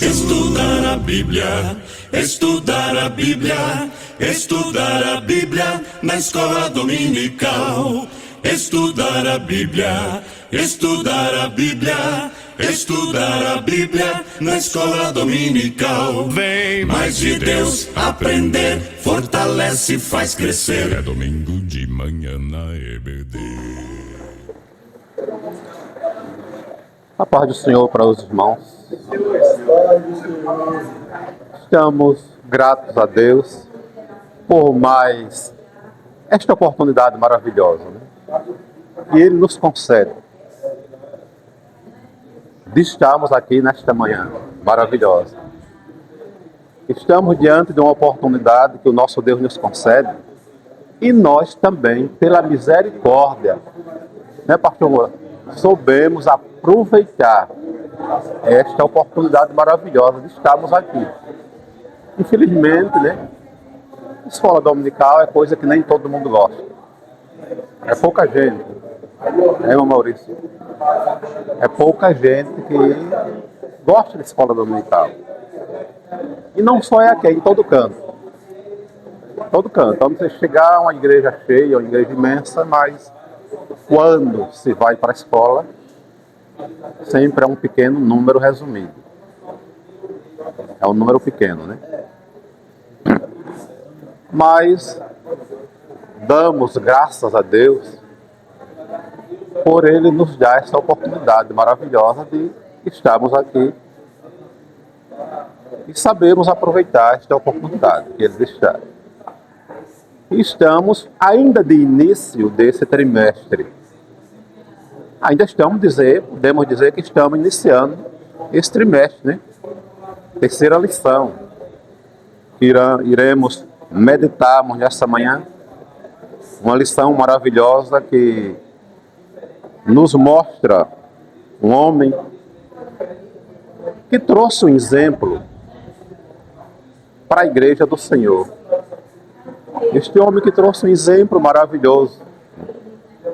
Estudar a Bíblia, estudar a Bíblia, estudar a Bíblia na escola dominical. Estudar a Bíblia, estudar a Bíblia, estudar a Bíblia na escola dominical. Vem mais de Deus aprender, fortalece e faz crescer. É domingo de manhã na EBD. A paz do Senhor para os irmãos. Estamos gratos a Deus por mais esta oportunidade maravilhosa, né, que Ele nos concede de estarmos aqui nesta manhã maravilhosa. Estamos diante de uma oportunidade que o nosso Deus nos concede e nós também, pela misericórdia, né, pastor Moura, soubemos aproveitar esta oportunidade maravilhosa de estarmos aqui. Infelizmente, né, escola dominical é coisa que nem todo mundo gosta. É pouca gente, né, irmão Maurício? É pouca gente que gosta de escola dominical. E não só é aqui, é em todo canto. Todo canto. Então você chegar a uma igreja cheia, uma igreja imensa, mas quando se vai para a escola, sempre é um pequeno número resumido. É um número pequeno, né? Mas damos graças a Deus por Ele nos dar essa oportunidade maravilhosa de estarmos aqui e sabemos aproveitar esta oportunidade que Ele deixar. Estamos ainda de início desse trimestre. Ainda podemos dizer que estamos iniciando esse trimestre, né? Terceira lição. Iremos meditarmos nessa manhã. Uma lição maravilhosa que nos mostra um homem que trouxe um exemplo para a igreja do Senhor. Este homem que trouxe um exemplo maravilhoso.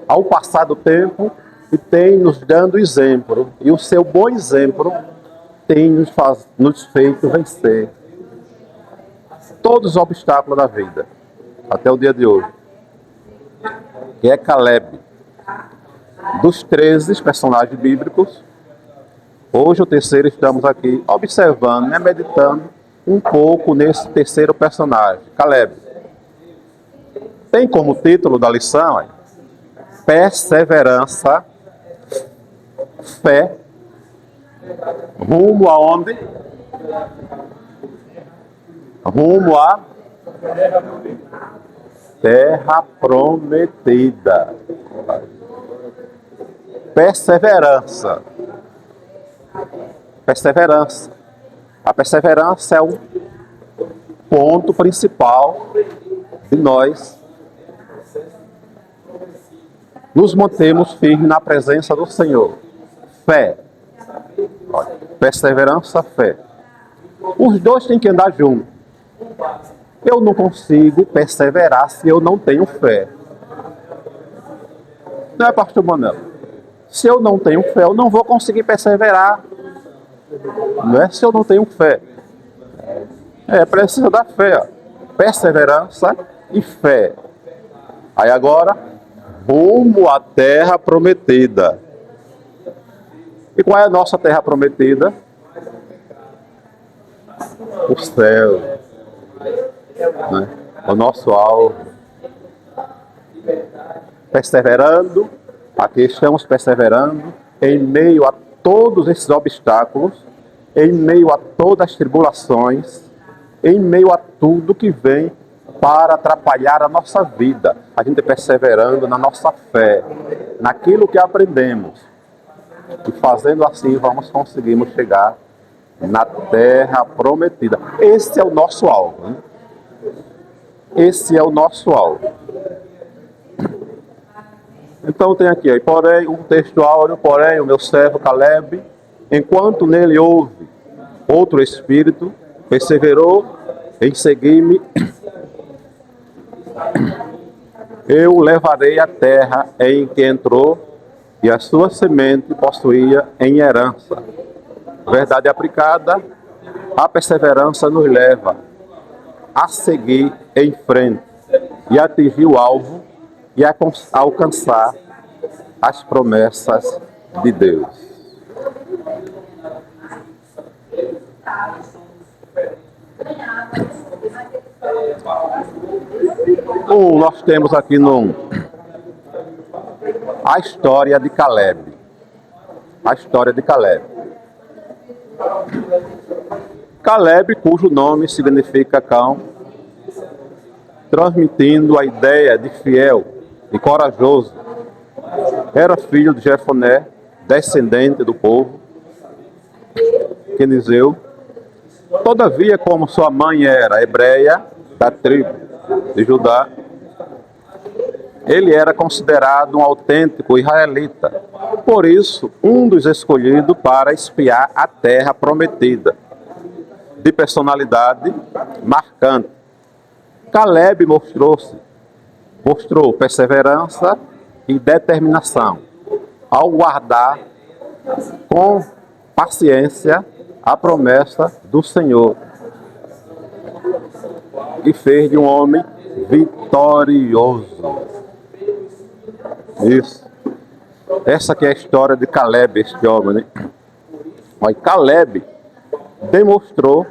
Ao passar do tempo, e tem nos dando exemplo. E o seu bom exemplo tem nos feito vencer todos os obstáculos da vida, até o dia de hoje. Que é Caleb. Dos 13 personagens bíblicos, hoje o terceiro estamos aqui observando, né, meditando um pouco nesse terceiro personagem, Caleb. Tem como título da lição perseverança, fé, rumo aonde? Rumo à terra prometida. Perseverança. Perseverança. A perseverança é o ponto principal de nós nos mantemos firmes na presença do Senhor. Fé. Olha, perseverança, fé. Os dois têm que andar juntos. Eu não consigo perseverar se eu não tenho fé. Não é, pastor Manuel? Se eu não tenho fé, eu não vou conseguir perseverar. Não é se eu não tenho fé. Precisa da fé. Ó. Perseverança e fé. Aí agora, rumo à terra prometida. E qual é a nossa terra prometida? O céu. Né? O nosso alvo. Perseverando, aqui estamos perseverando, em meio a todos esses obstáculos, em meio a todas as tribulações, em meio a tudo que vem para atrapalhar a nossa vida. A gente perseverando na nossa fé, naquilo que aprendemos. E fazendo assim, conseguimos chegar na terra prometida. Esse é o nosso alvo. Né? Esse é o nosso alvo. Então tem aqui, porém, um texto áureo, porém, o meu servo Caleb, enquanto nele houve outro espírito, perseverou em seguir-me, eu levarei a terra em que entrou e a sua semente possuía em herança. Verdade aplicada, a perseverança nos leva a seguir em frente e atingir o alvo e a alcançar as promessas de Deus. Nós temos aqui a história de Caleb. A história de Caleb. Caleb, cujo nome significa cão, transmitindo a ideia de fiel e corajoso, era filho de Jefoné, descendente do povo quenizeu. Todavia, como sua mãe era hebreia, da tribo de Judá, ele era considerado um autêntico israelita. Por isso, um dos escolhidos para espiar a terra prometida. De personalidade marcante, Caleb mostrou perseverança e determinação ao guardar com paciência a promessa do Senhor e fez de um homem vitorioso. Isso. Essa aqui é a história de Caleb, este homem, né? Mas Caleb demonstrou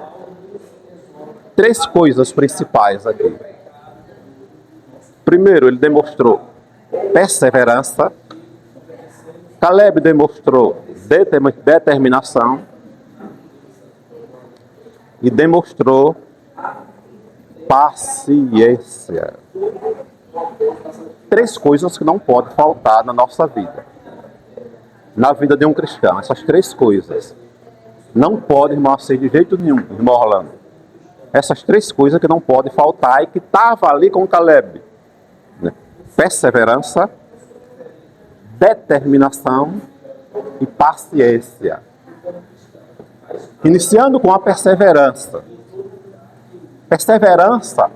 três coisas principais aqui. Primeiro, ele demonstrou perseverança. Caleb demonstrou determinação e demonstrou paciência. Três coisas que não podem faltar na nossa vida. Na vida de um cristão. Essas três coisas. Não podem, irmão, ser de jeito nenhum, irmão Orlando. Essas três coisas que não podem faltar e que estavam ali com Caleb. Né? Perseverança, determinação e paciência. Iniciando com a perseverança. Perseverança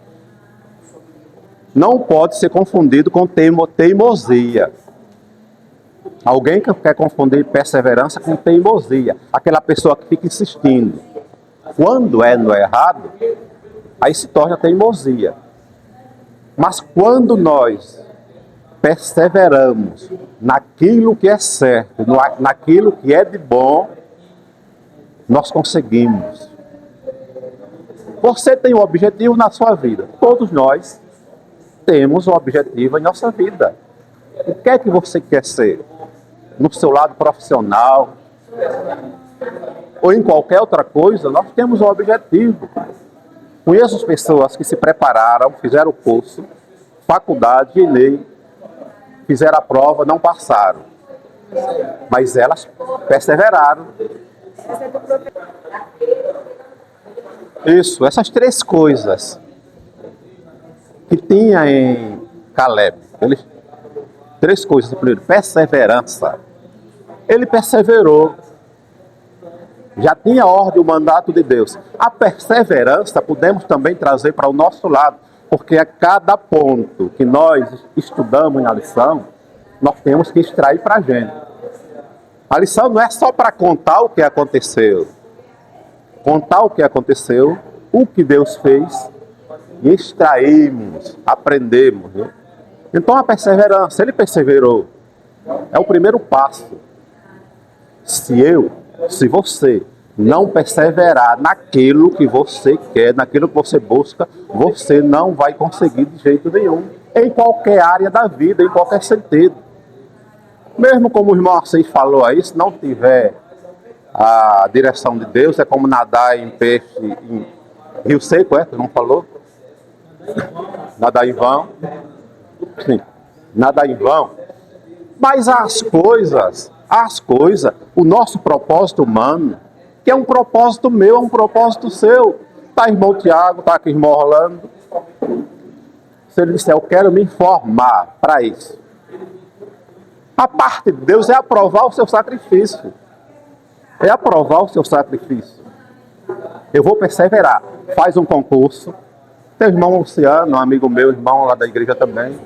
não pode ser confundido com teimosia. Alguém que quer confundir perseverança com teimosia. Aquela pessoa que fica insistindo. Quando é no errado, aí se torna teimosia. Mas quando nós perseveramos naquilo que é certo, naquilo que é de bom, nós conseguimos. Você tem um objetivo na sua vida. Todos nós temos um objetivo em nossa vida. O que é que você quer ser? No seu lado profissional ou em qualquer outra coisa, nós temos um objetivo. Conheço as pessoas que se prepararam, fizeram o curso, faculdade, Enem, fizeram a prova, não passaram. Mas elas perseveraram. Isso, essas três coisas que tinha em Caleb. Três coisas. Primeiro, perseverança. Ele perseverou. Já tinha ordem o mandato de Deus. A perseverança podemos também trazer para o nosso lado. Porque a cada ponto que nós estudamos na lição, nós temos que extrair para a gente. A lição não é só para contar o que aconteceu. Contar o que aconteceu, o que Deus fez, e extraímos, aprendemos. Né? Então a perseverança, ele perseverou. É o primeiro passo. Se você não perseverar naquilo que você quer, naquilo que você busca, você não vai conseguir de jeito nenhum. Em qualquer área da vida, em qualquer sentido. Mesmo como o irmão Assis falou aí, se não tiver a direção de Deus, é como nadar em peixe, em rio seco, tu não falou? Nadar em vão. Sim, nadar em vão. Mas as coisas, o nosso propósito humano, que é um propósito meu, é um propósito seu. Tá, irmão Tiago, tá aqui, irmão Orlando. Se ele disser, eu quero me informar para isso. A parte de Deus é aprovar o seu sacrifício. É aprovar o seu sacrifício. Eu vou perseverar. Faz um concurso. Tem o irmão Luciano, um amigo meu, irmão lá da igreja também.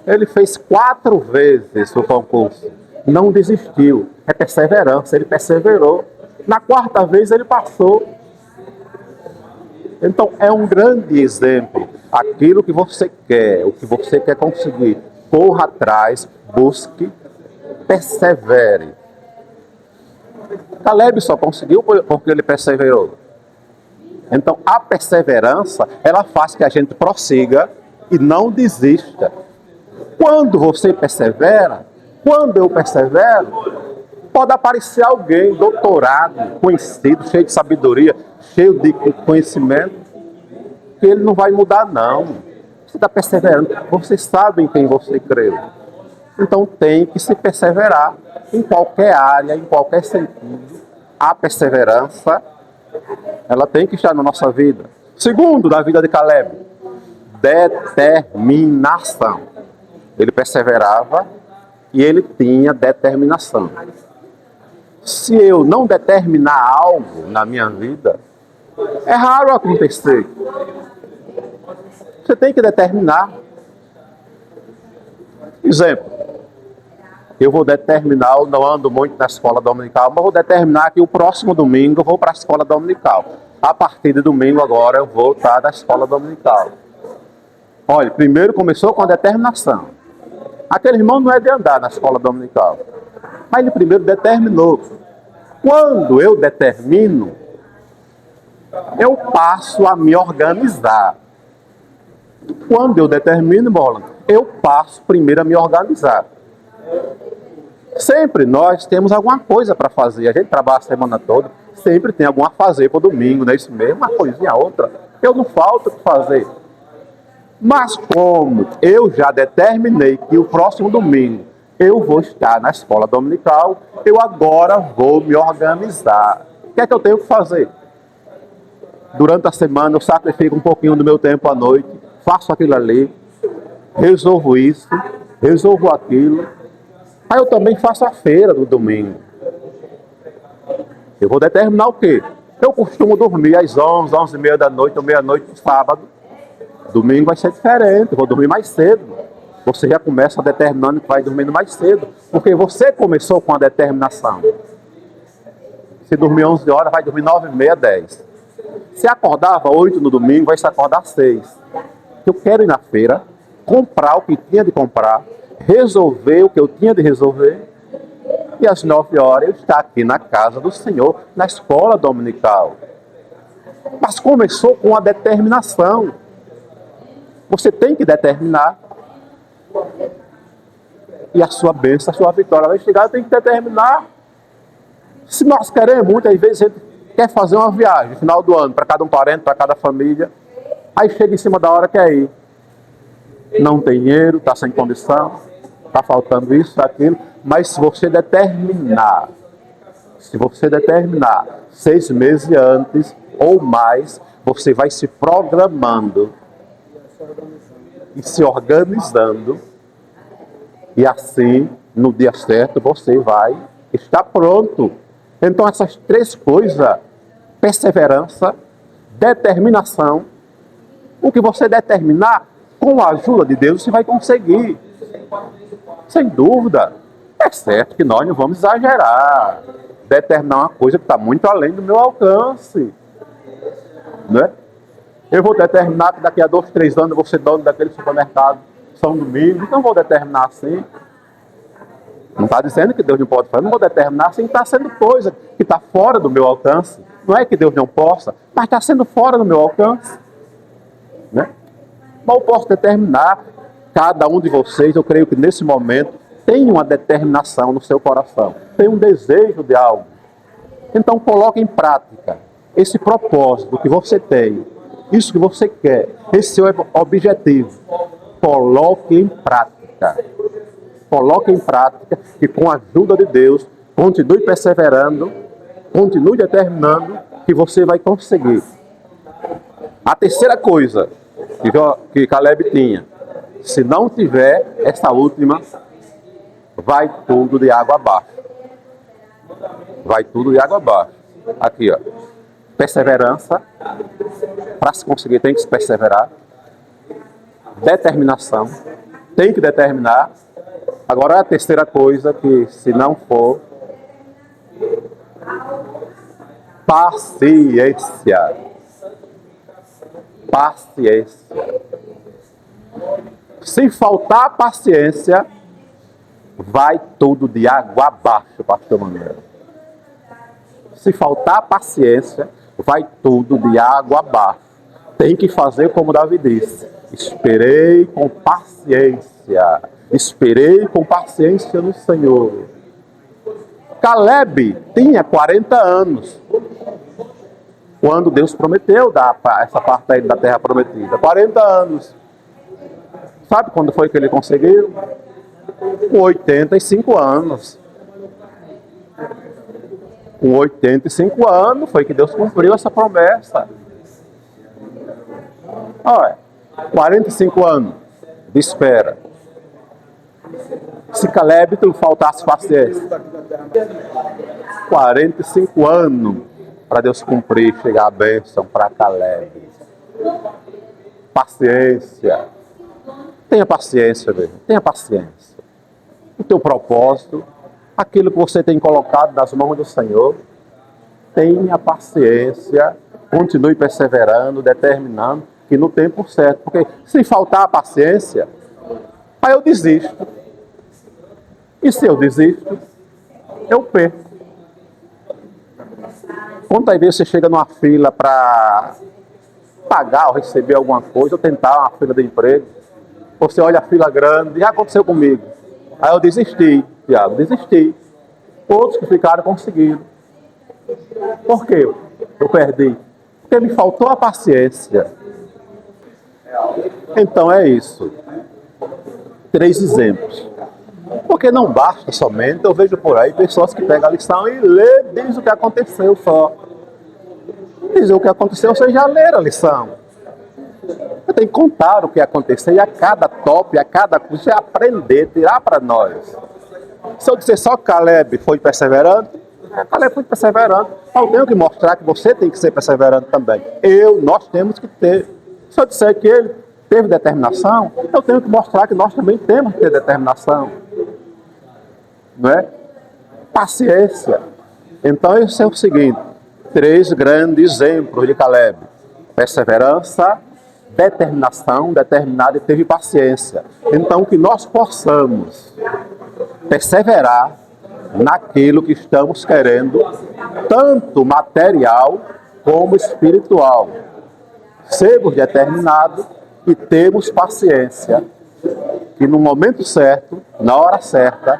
Ele fez 4 vezes o concurso. não desistiu. É perseverança, ele perseverou. Na quarta vez ele passou. Então é um grande exemplo. Aquilo que você quer, o que você quer conseguir, corra atrás, busque, persevere. Caleb só conseguiu porque ele perseverou. Então a perseverança, ela faz que a gente prossiga e não desista. Quando você persevera, quando eu persevero, pode aparecer alguém doutorado, conhecido, cheio de sabedoria, cheio de conhecimento, que ele não vai mudar, não. Você está perseverando, você sabe em quem você creu. Então tem que se perseverar em qualquer área, em qualquer sentido. A perseverança, ela tem que estar na nossa vida. Segundo, da vida de Caleb, determinação. Ele perseverava e ele tinha determinação. Se eu não determinar algo na minha vida, é raro acontecer. Você tem que determinar. Exemplo, eu vou determinar, eu não ando muito na escola dominical, mas vou determinar que o próximo domingo eu vou para a escola dominical. A partir de domingo agora eu vou estar na escola dominical. Olha, primeiro começou com a determinação. Aquele irmão não é de andar na escola dominical, mas ele primeiro determinou. Quando eu determino, eu passo a me organizar. Quando eu determino, eu passo primeiro a me organizar. Sempre nós temos alguma coisa para fazer. A gente trabalha a semana toda, sempre tem alguma a fazer para o domingo, não é isso mesmo? Uma coisinha, outra. Eu não falto o que fazer. Mas como eu já determinei que o próximo domingo eu vou estar na escola dominical, eu agora vou me organizar. O que é que eu tenho que fazer? Durante a semana eu sacrifico um pouquinho do meu tempo à noite, faço aquilo ali, resolvo isso, resolvo aquilo. Aí eu também faço a feira do domingo. Eu vou determinar o quê? Eu costumo dormir às 11, 11h30 da noite ou meia-noite do sábado. Domingo vai ser diferente, eu vou dormir mais cedo. Você já começa determinando que vai dormindo mais cedo, porque você começou com a determinação. Se dormir 11 horas, vai dormir 9h30, 10. Se acordava 8 no domingo, vai se acordar 6. Eu quero ir na feira, comprar o que tinha de comprar, resolver o que eu tinha de resolver, e às 9 horas eu estar aqui na casa do Senhor, na escola dominical. Mas começou com a determinação. Você tem que determinar. E a sua bênção, a sua vitória vai chegar, tem que determinar. Se nós queremos, muitas vezes a gente quer fazer uma viagem no final do ano, para cada um parente, para cada família. Aí chega em cima da hora, quer ir. Não tem dinheiro, está sem condição, está faltando isso, aquilo. Mas se você determinar 6 meses antes ou mais, você vai se programando e se organizando, e assim, no dia certo, você vai estar pronto. Então essas 3 coisas, perseverança, determinação, o que você determinar, com a ajuda de Deus, você vai conseguir. Sem dúvida. É certo que nós não vamos exagerar, determinar uma coisa que está muito além do meu alcance. Né? Eu vou determinar que daqui a 2, 3 anos eu vou ser dono daquele supermercado São Domingos, então vou determinar assim. Não está dizendo que Deus não pode fazer, não vou determinar assim, está sendo coisa que está fora do meu alcance. Não é que Deus não possa, mas está sendo fora do meu alcance. Né? Mas eu posso determinar, cada um de vocês, eu creio que nesse momento, tem uma determinação no seu coração, tem um desejo de algo. Então coloque em prática esse propósito que você tem, isso que você quer, esse seu objetivo. Coloque em prática. Coloque em prática e com a ajuda de Deus, continue perseverando, continue determinando que você vai conseguir. A terceira coisa que Caleb tinha, se não tiver essa última, vai tudo de água abaixo. Vai tudo de água abaixo. Aqui, ó. Perseverança. Para se conseguir, tem que se perseverar. Determinação. Tem que determinar. Agora a terceira coisa que, se não for paciência. Paciência. Se faltar paciência, vai tudo de água abaixo, pastor Manuel. Se faltar paciência, vai tudo de água abaixo. Tem que fazer como Davi disse. Esperei com paciência. Esperei com paciência no Senhor. Caleb tinha 40 anos quando Deus prometeu dar essa parte a ele da terra prometida. 40 anos. Sabe quando foi que ele conseguiu? Com 85 anos. Com 85 anos foi que Deus cumpriu essa promessa. Olha, 45 anos de espera. Se Caleb não faltasse paciência. 45 anos para Deus cumprir, chegar a bênção para Caleb. Paciência. Tenha paciência, velho. Tenha paciência. O teu propósito, aquilo que você tem colocado nas mãos do Senhor, tenha paciência, continue perseverando, determinando, que no tempo certo, porque se faltar a paciência, aí eu desisto. E se eu desisto, eu perco. Quantas vezes você chega numa fila para pagar ou receber alguma coisa, ou tentar uma fila de emprego, você olha a fila grande, já aconteceu comigo. Aí eu desisti, Tiago, desisti. Outros que ficaram conseguiram. Por quê? Eu perdi. Porque me faltou a paciência. Então é isso. 3 exemplos. Porque não basta somente, eu vejo por aí pessoas que pegam a lição e lê, diz o que aconteceu só. Diz o que aconteceu, vocês já leram a lição. Você tem que contar o que aconteceu e a cada top, a cada coisa, você aprender, tirar para nós. Se eu disser só que Caleb foi perseverante, Caleb foi perseverante. Eu tenho que mostrar que você tem que ser perseverante também. Nós temos que ter. Se eu disser que ele teve determinação, eu tenho que mostrar que nós também temos que ter determinação. Não é? Paciência. Então, esse é o seguinte: 3 grandes exemplos de Caleb: perseverança, determinação, determinado e teve paciência. Então, que nós possamos perseverar naquilo que estamos querendo, tanto material como espiritual. Sermos determinados e termos paciência, que no momento certo, na hora certa,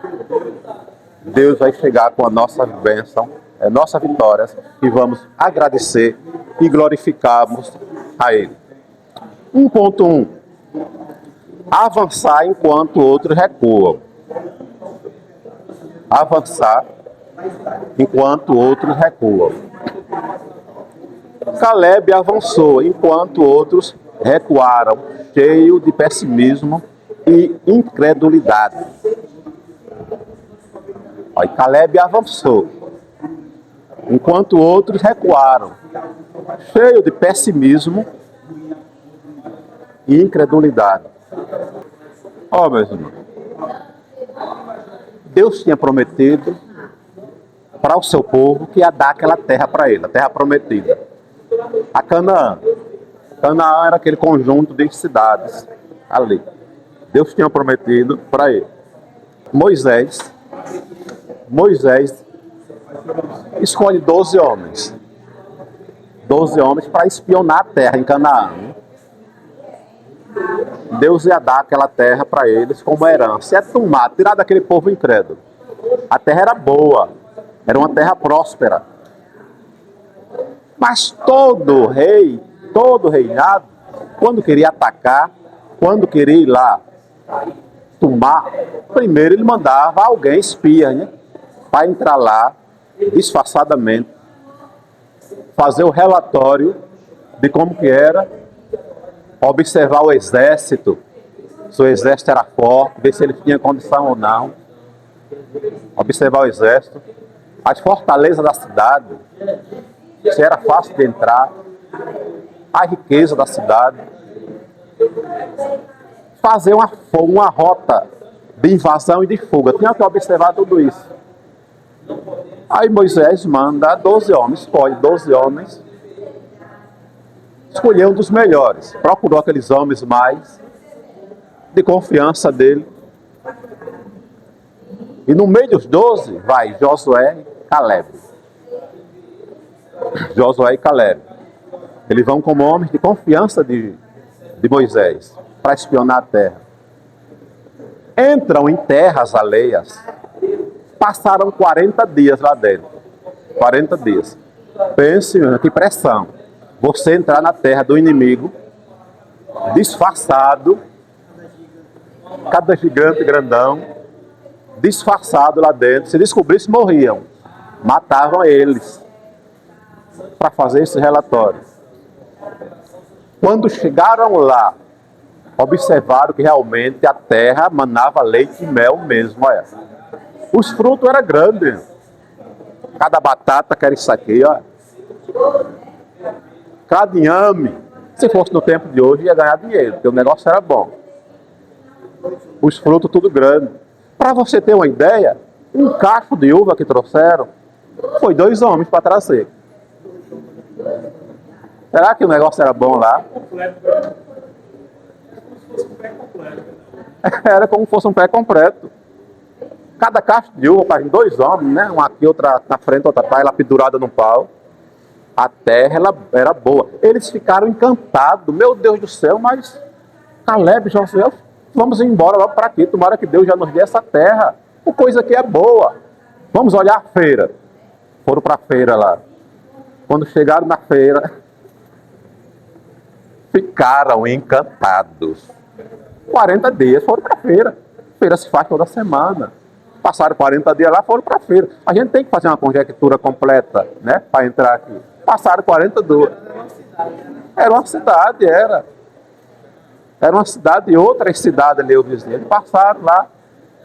Deus vai chegar com a nossa bênção, a nossa vitória, e vamos agradecer e glorificarmos a Ele. 1.1. Avançar enquanto outros recuam. Avançar enquanto outros recuam. Caleb avançou enquanto outros recuaram, cheio de pessimismo e incredulidade. Aí Caleb avançou enquanto outros recuaram, cheio de pessimismo e incredulidade. Meus irmãos, Deus tinha prometido para o seu povo que ia dar aquela terra para ele, a terra prometida. A Canaã. Canaã era aquele conjunto de cidades ali. Deus tinha prometido para ele. Moisés escolhe 12 homens. 12 homens para espionar a terra em Canaã. Deus ia dar aquela terra para eles como herança. Ia tomar, tirar daquele povo incrédulo. A terra era boa. Era uma terra próspera. Mas todo rei, todo reinado, quando queria atacar, quando queria ir lá tomar, primeiro ele mandava alguém espia, né, para entrar lá disfarçadamente, fazer o relatório de como que era, observar o exército, se o exército era forte, ver se ele tinha condição ou não, observar o exército, as fortalezas da cidade, se era fácil de entrar, a riqueza da cidade, fazer uma rota de invasão e de fuga. Tinha que observar tudo isso. Aí Moisés manda 12 homens, escolhe 12 homens, escolheu um dos melhores, procurou aqueles homens mais de confiança dele. E no meio dos 12 vai Josué e Caleb. Josué e Caleb. Eles vão como homens de confiança de Moisés para espionar a terra. Entram em terras alheias. Passaram 40 dias lá dentro. 40 dias. Pense, que pressão. Você entrar na terra do inimigo, disfarçado, cada gigante grandão, disfarçado lá dentro. Se descobrisse, morriam. Matavam eles. Para fazer esse relatório. Quando chegaram lá, observaram que realmente a terra manava leite e mel mesmo. Olha. Os frutos eram grandes. Cada batata que era isso aqui, ó. Cada inhame. Se fosse no tempo de hoje, ia ganhar dinheiro, porque o negócio era bom. Os frutos tudo grande. Para você ter uma ideia, um cacho de uva que trouxeram, foi 2 homens para trazer. Será que o negócio era bom lá? Era como se fosse um pé completo. Cada cacho de uva para 2 homens, né? Uma aqui, outra na frente, outra atrás, ela pendurada no pau. A terra ela era boa. Eles ficaram encantados. Meu Deus do céu, mas Caleb, Josué, vamos embora logo para aqui. Tomara que Deus já nos dê essa terra. A coisa aqui é boa. Vamos olhar a feira. Foram para a feira lá. Quando chegaram na feira, ficaram encantados. 40 dias foram para a feira. A feira se faz toda semana. Passaram 40 dias lá, foram para a feira. A gente tem que fazer uma conjectura completa, né, para entrar aqui. Passaram 40 dias. Era uma cidade, era. Era uma cidade e outras cidades ali, eu dizia. Eles passaram lá,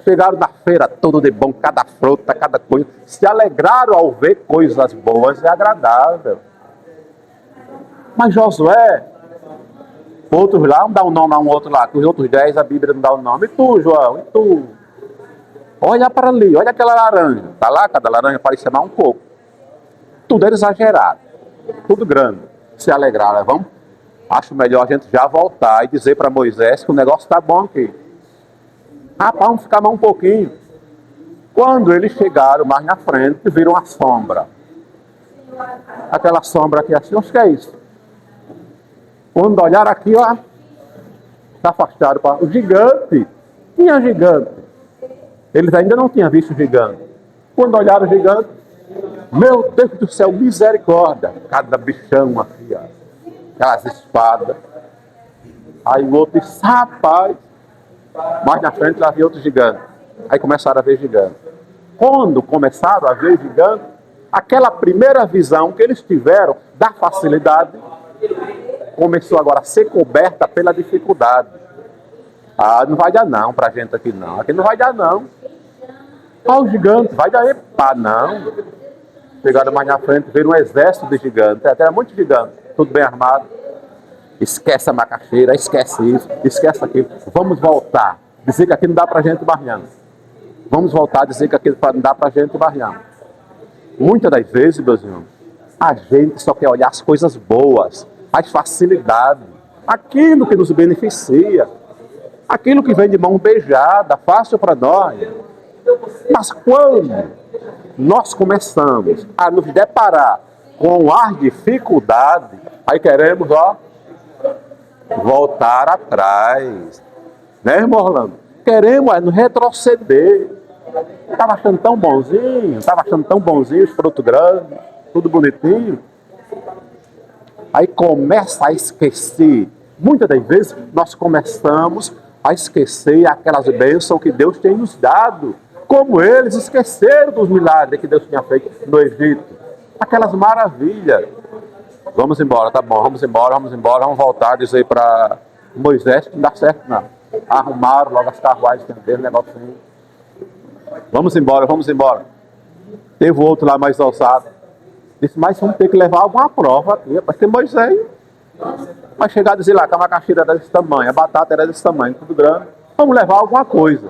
chegaram na feira, tudo de bom, cada fruta, cada coisa. Se alegraram ao ver coisas boas e agradáveis. Mas Josué, outros lá, não dá um nome a um outro lá, que os outros 10 a Bíblia não dá o nome. E tu, João, e tu? Olha para ali, olha aquela laranja. Está lá, cada laranja parecia mais um pouco. Tudo era exagerado, tudo grande. Se alegraram, vamos. Acho melhor a gente já voltar e dizer para Moisés que o negócio está bom aqui. Rapaz, vamos ficar mais um pouquinho. Quando eles chegaram mais na frente, viram a sombra. Aquela sombra aqui assim, acho que é isso. Quando olharam aqui, ó, se afastaram para o gigante. Tinha gigante. Eles ainda não tinham visto o gigante. Quando olharam o gigante, meu Deus do céu, misericórdia. Cada bichão aqui, ó. Aquelas espadas. Aí o outro disse, rapaz. Mais na frente lá havia outro gigante. Aí começaram a ver gigante. Quando começaram a ver gigante, aquela primeira visão que eles tiveram da facilidade começou agora a ser coberta pela dificuldade. Ah, não vai dar não pra gente aqui não. Aqui não vai dar não. Olha o gigante, vai dar epá, não. Chegaram mais na frente, viram um exército de gigantes. Até era muito gigante, tudo bem armado. Esquece a macaxeira, esquece isso, esquece aquilo. Vamos voltar. Dizer que aqui não dá pra gente barrear. Vamos voltar a dizer que aqui não dá pra gente barrear. Muitas das vezes, meus irmãos, a gente só quer olhar as coisas boas, as facilidades, aquilo que nos beneficia, aquilo que vem de mão beijada, fácil para nós. Mas quando nós começamos a nos deparar com as dificuldades, aí queremos, ó, voltar atrás. Né, irmão Orlando? Queremos nos retroceder. Estava achando tão bonzinho, os frutos grandes, tudo bonitinho. Aí começa a esquecer. Muitas das vezes nós começamos a esquecer aquelas bênçãos que Deus tem nos dado. Como eles esqueceram dos milagres que Deus tinha feito no Egito. Aquelas maravilhas. Vamos embora, tá bom, vamos embora, vamos voltar a dizer para Moisés que não dá certo não. Arrumaram logo as carruagens, tem um negocinho. Vamos embora. Teve outro lá mais ousado. Disse, mas vamos ter que levar alguma prova aqui. Porque Moisés vai chegar a dizer lá que a macaxeira era desse tamanho, a batata era desse tamanho, tudo grande. Vamos levar alguma coisa.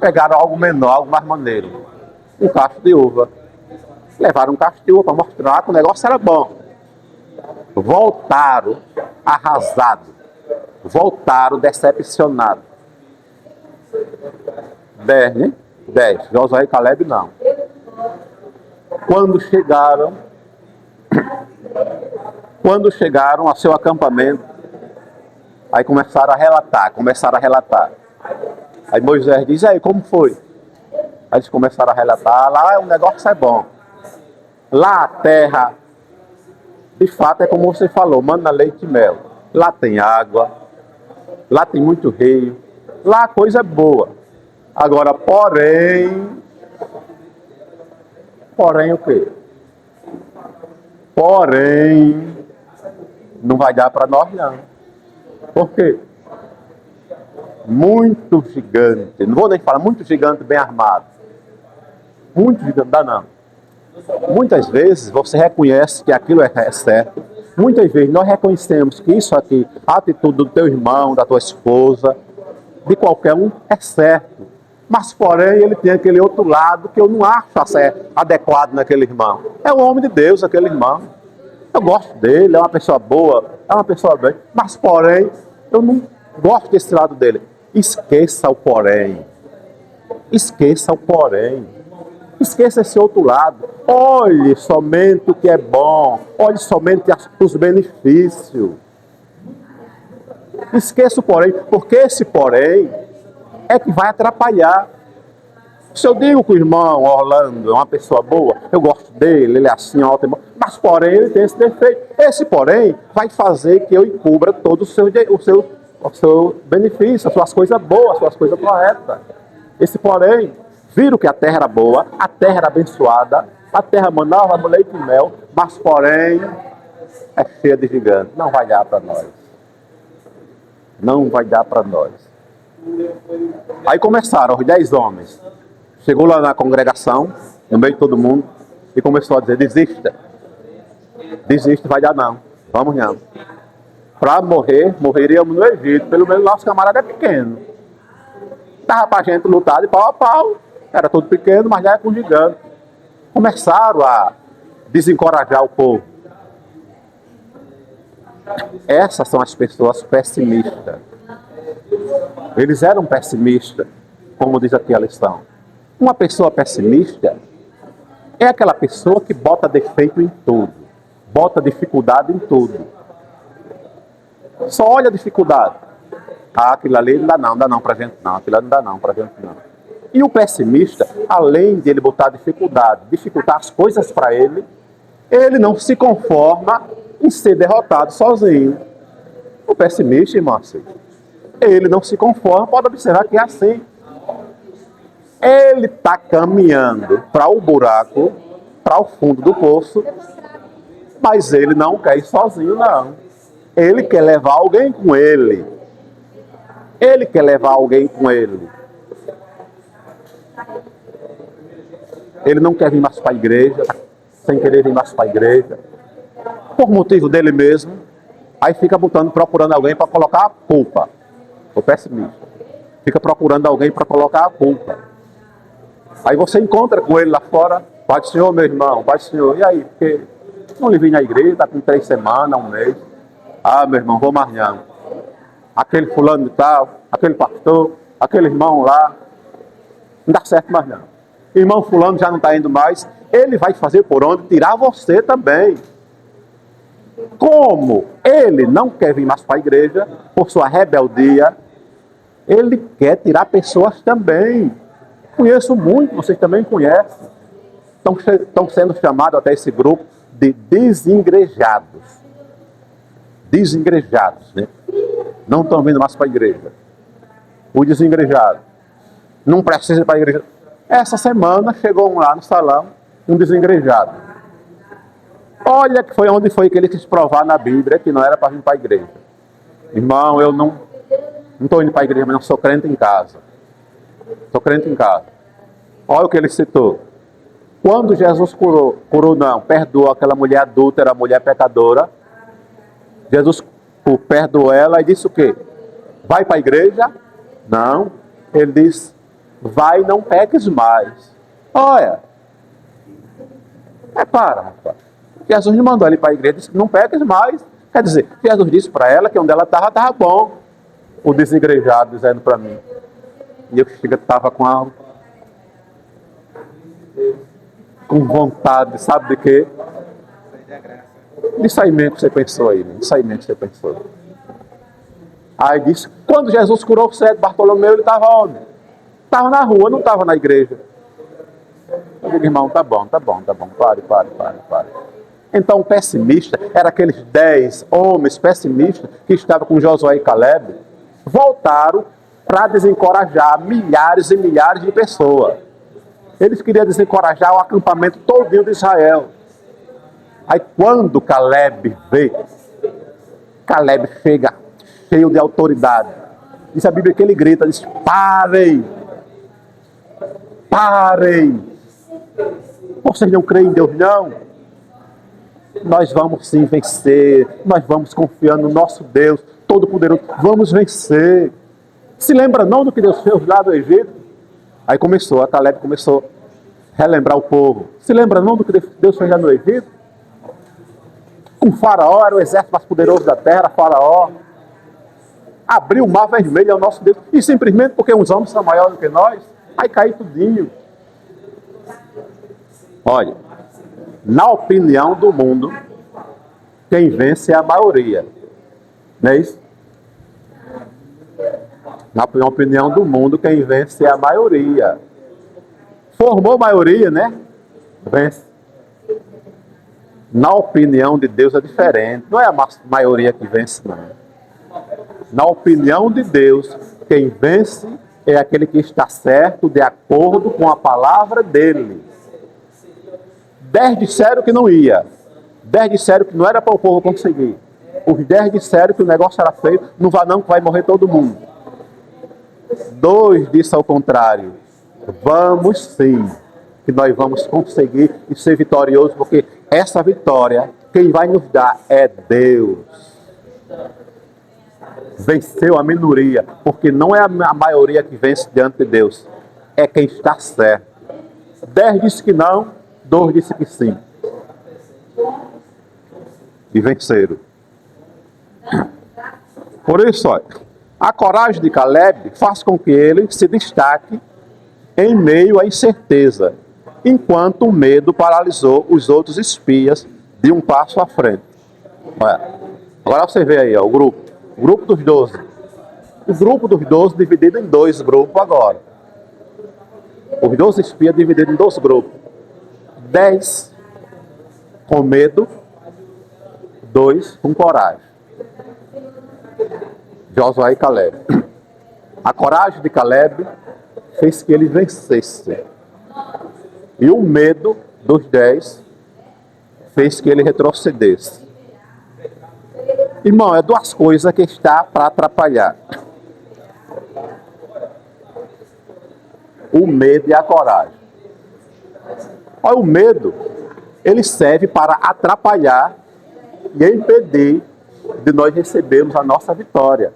pegaram algo menor, algo mais maneiro. Um cacho de uva. Levaram um cacho de uva para mostrar que o negócio era bom. Voltaram arrasados. Voltaram decepcionados. 10, né? 10. Josué e Caleb não. Quando chegaram ao seu acampamento, aí começaram a relatar. Aí Moisés diz, aí como foi? Aí eles começaram a relatar, lá o negócio é bom. Lá a terra, de fato é como você falou, manda leite e mel. Lá tem água, lá tem muito rio, lá a coisa é boa. Agora, porém o quê? Porém, não vai dar para nós não. Por quê? Muito gigante, não vou nem falar, muito gigante bem armado. Muito gigante, dá não. Muitas vezes você reconhece que aquilo é certo. Muitas vezes nós reconhecemos que isso aqui, a atitude do teu irmão, da tua esposa, de qualquer um, é certo. Mas, porém, ele tem aquele outro lado que eu não acho adequado naquele irmão. É o homem de Deus, aquele irmão. Eu gosto dele, é uma pessoa boa, é uma pessoa bem. Mas, porém, eu não gosto desse lado dele. Esqueça o porém. Esqueça o porém. Esqueça esse outro lado. Olhe somente o que é bom. Olhe somente os benefícios. Esqueça o porém, porque esse porém é que vai atrapalhar. Se eu digo que o irmão Orlando é uma pessoa boa, eu gosto dele, ele é assim, ótimo, mas porém ele tem esse defeito. Esse porém vai fazer que eu encubra todo o seu benefício, as suas coisas boas, as suas coisas corretas. Esse porém, viram que a terra era boa, a terra era abençoada, a terra mandava leite e mel, mas porém é cheia de gigantes. Não vai dar para nós. Não vai dar para nós. Aí começaram os 10 homens. Chegou lá na congregação, no meio de todo mundo, e começou a dizer, desista. Desista, vai dar não. Vamos não. Para morreríamos no Egito, pelo menos nosso camarada é pequeno. Estava para a gente lutar de pau a pau. Era todo pequeno, mas já é com gigante. Começaram a desencorajar o povo. Essas são as pessoas pessimistas. Eles eram pessimistas, como diz aqui a lição. Uma pessoa pessimista é aquela pessoa que bota defeito em tudo, bota dificuldade em tudo. Só olha a dificuldade. Ah, aquilo ali não dá não pra gente não, aquilo ali não dá não pra gente não. E o pessimista, além de ele botar dificuldade, dificultar as coisas para ele não se conforma em ser derrotado sozinho. O pessimista, irmão, ele não se conforma, pode observar que é assim. Ele está caminhando para o buraco, para o fundo do poço, mas ele não quer ir sozinho, não. Ele quer levar alguém com ele. Ele quer levar alguém com ele. Ele não quer vir mais para a igreja, sem querer vir mais para a igreja, por motivo dele mesmo. Aí fica procurando alguém para colocar a culpa. O pessimista fica procurando alguém para colocar a culpa. Aí você encontra com ele lá fora, Pai do Senhor, meu irmão, Pai do Senhor, e aí? Porque não lhe vim na igreja, está com 3 semanas, 1 mês. Ah, meu irmão, vou mais não. Aquele fulano de tal, aquele pastor, aquele irmão lá, não dá certo mais não. Irmão fulano já não está indo mais, ele vai fazer por onde tirar você também. Como ele não quer vir mais para a igreja, por sua rebeldia, ele quer tirar pessoas também. Conheço muito, vocês também conhecem. Estão sendo chamados até esse grupo de desengrejados. Desengrejados, né? Não estão vindo mais para a igreja. O desengrejado não precisa ir para a igreja. Essa semana chegou lá no salão um desengrejado. Olha que foi onde foi que ele quis provar na Bíblia que não era para vir para a igreja. Irmão, eu não estou indo para a igreja, mas não sou crente em casa. Sou crente em casa. Olha o que ele citou. Quando Jesus perdoou aquela mulher adúltera, a mulher pecadora, Jesus perdoou ela e disse o quê? Vai para a igreja? Não. Ele disse, vai e não peques mais. Olha, para, rapaz. Jesus não mandou ele para a igreja, disse que não peques mais. Quer dizer, Jesus disse para ela que onde ela estava bom. O desigrejado dizendo para mim. E eu estava com vontade, sabe de quê? Disso aí mesmo que você pensou aí, disso aí mesmo que você pensou. Aí disse, quando Jesus curou o cego Bartolomeu, ele estava onde? Estava na rua, não estava na igreja. Eu digo, irmão, tá bom, pare. Então o pessimista, era aqueles 10 homens pessimistas que estavam com Josué e Caleb, voltaram para desencorajar milhares e milhares de pessoas. Eles queriam desencorajar o acampamento todinho de Israel. Aí quando Caleb vê, Caleb chega cheio de autoridade. Diz a Bíblia que ele grita, diz, parem! Vocês não creem em Deus, não? Nós vamos sim vencer. Nós vamos confiar no nosso Deus Todo-Poderoso. Vamos vencer. Se lembra não do que Deus fez lá do Egito? Aí a Caleb começou a relembrar o povo. Se lembra não do que Deus fez lá no Egito? Com Faraó, era o exército mais poderoso da terra, Faraó. Abriu o mar vermelho ao nosso Deus. E simplesmente porque uns homens são maiores do que nós, aí caiu tudinho. Olha, na opinião do mundo, quem vence é a maioria. Não é isso? Na opinião do mundo, quem vence é a maioria. Formou maioria, né? Vence. Na opinião de Deus é diferente. Não é a maioria que vence, não. Na opinião de Deus, quem vence é aquele que está certo de acordo com a palavra dele. 10 disseram que não ia. 10 disseram que não era para o povo conseguir. Os 10 disseram que o negócio era feio, não vai não, que vai morrer todo mundo. 2 disse ao contrário. Vamos sim, que nós vamos conseguir e ser vitoriosos, porque essa vitória, quem vai nos dar é Deus. Venceu a minoria, porque não é a maioria que vence diante de Deus, é quem está certo. 10 disse que não, 2 disse que sim. E venceram. Por isso, olha, a coragem de Caleb faz com que ele se destaque em meio à incerteza, enquanto o medo paralisou os outros espias de um passo à frente. Olha, agora você vê aí, ó, o grupo dos 12. O grupo dos 12 dividido em 2 grupos agora. Os 12 espias divididos em 2 grupos. 10 com medo, 2 com coragem. Josué e Caleb. A coragem de Caleb fez que ele vencesse. E o medo dos 10 fez que ele retrocedesse. Irmão, é 2 coisas que está para atrapalhar. O medo e a coragem. Olha, o medo, ele serve para atrapalhar e impedir de nós recebermos a nossa vitória.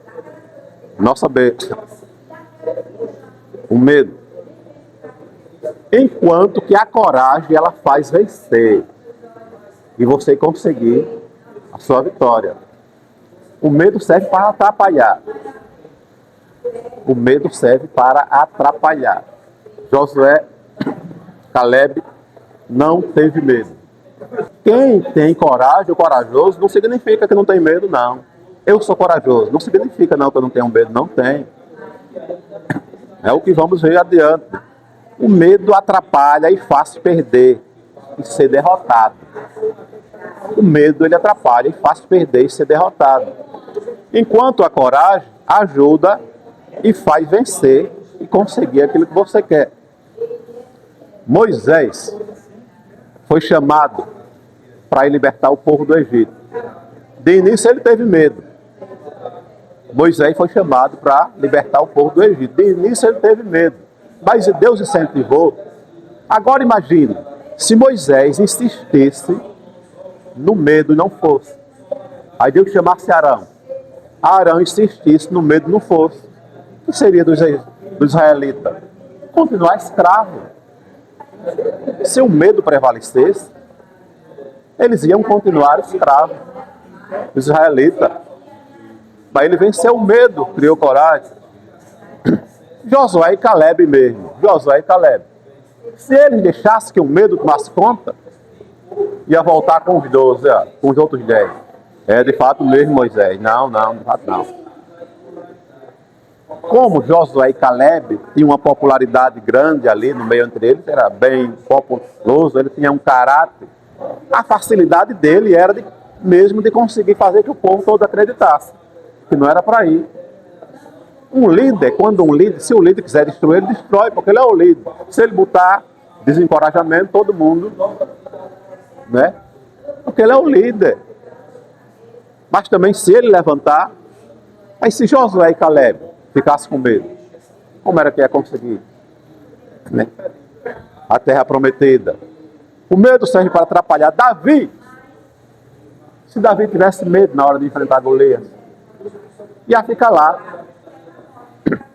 Nossa bênção. O medo. Enquanto que a coragem, ela faz vencer. E você conseguir a sua vitória. O medo serve para atrapalhar. O medo serve para atrapalhar. Josué, Caleb, não teve medo. Quem tem coragem ou corajoso não significa que não tem medo, não. Eu sou corajoso, não significa não que eu não tenho medo, não tem. É o que vamos ver adiante. O medo atrapalha e faz perder e ser derrotado. O medo, ele atrapalha e faz perder e ser derrotado. Enquanto a coragem ajuda e faz vencer e conseguir aquilo que você quer. Moisés foi chamado para libertar o povo do Egito. De início ele teve medo. Moisés foi chamado para libertar o povo do Egito. De início ele teve medo. Mas Deus incentivou. Agora imagine, se Moisés insistisse no medo e não fosse. Aí Deus chamasse Arão. Arão insistisse no medo e não fosse. O que seria dos israelitas? continuar escravo. Se o medo prevalecesse, eles iam continuar escravos. Os israelitas. Mas ele venceu o medo, criou coragem. Josué e Caleb mesmo. Josué e Caleb. Se eles deixassem que o medo tomasse conta, ia voltar com os 12, com os outros 10. É de fato mesmo, Moisés. Não, de fato não. Como Josué e Caleb tinham uma popularidade grande ali no meio entre eles, era bem populoso, ele tinha um caráter. A facilidade dele era mesmo de conseguir fazer que o povo todo acreditasse que não era para ir. Um líder, se o líder quiser destruir, ele destrói, porque ele é o líder. Se ele botar desencorajamento, todo mundo, né? Porque ele é o líder. Mas também se ele levantar, aí se Josué e Caleb ficassem com medo, como era que ia conseguir, né? A terra prometida? O medo serve para atrapalhar Davi. Se Davi tivesse medo na hora de enfrentar Golias, ia ficar lá.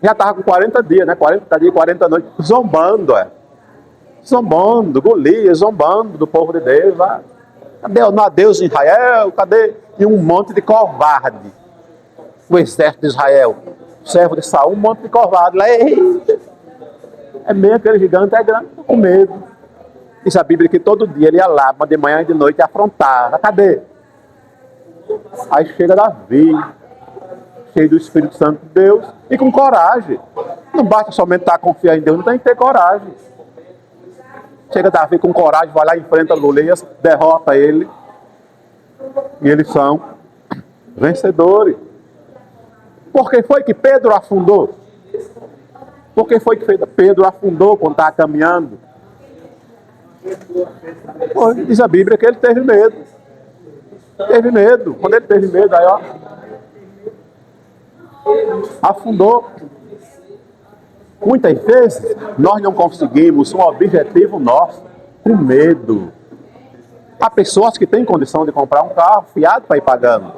Já estava com 40 dias, né? 40 dias, 40 noites, zombando, zombando, Golias, zombando do povo de Deus. Cadê o Deus em Israel? Cadê? E um monte de covarde. O exército de Israel, o servo de Saul, um monte de covarde. Lá, é meio aquele gigante, é grande, com medo. Diz a Bíblia que todo dia ele ia lá, mas de manhã e de noite afrontava. Cadê? Aí chega Davi, cheio do Espírito Santo de Deus e com coragem. Não basta somente estar confiando em Deus, não tem que ter coragem. Chega Davi com coragem, vai lá, enfrenta Golias, derrota ele. E eles são vencedores. Por que foi que Pedro afundou? Por que foi que Pedro afundou quando estava caminhando? Diz a Bíblia que ele teve medo. Teve medo. Quando ele teve medo, aí afundou. Muitas vezes nós não conseguimos um objetivo nosso com medo. Há pessoas que têm condição de comprar um carro fiado para ir pagando.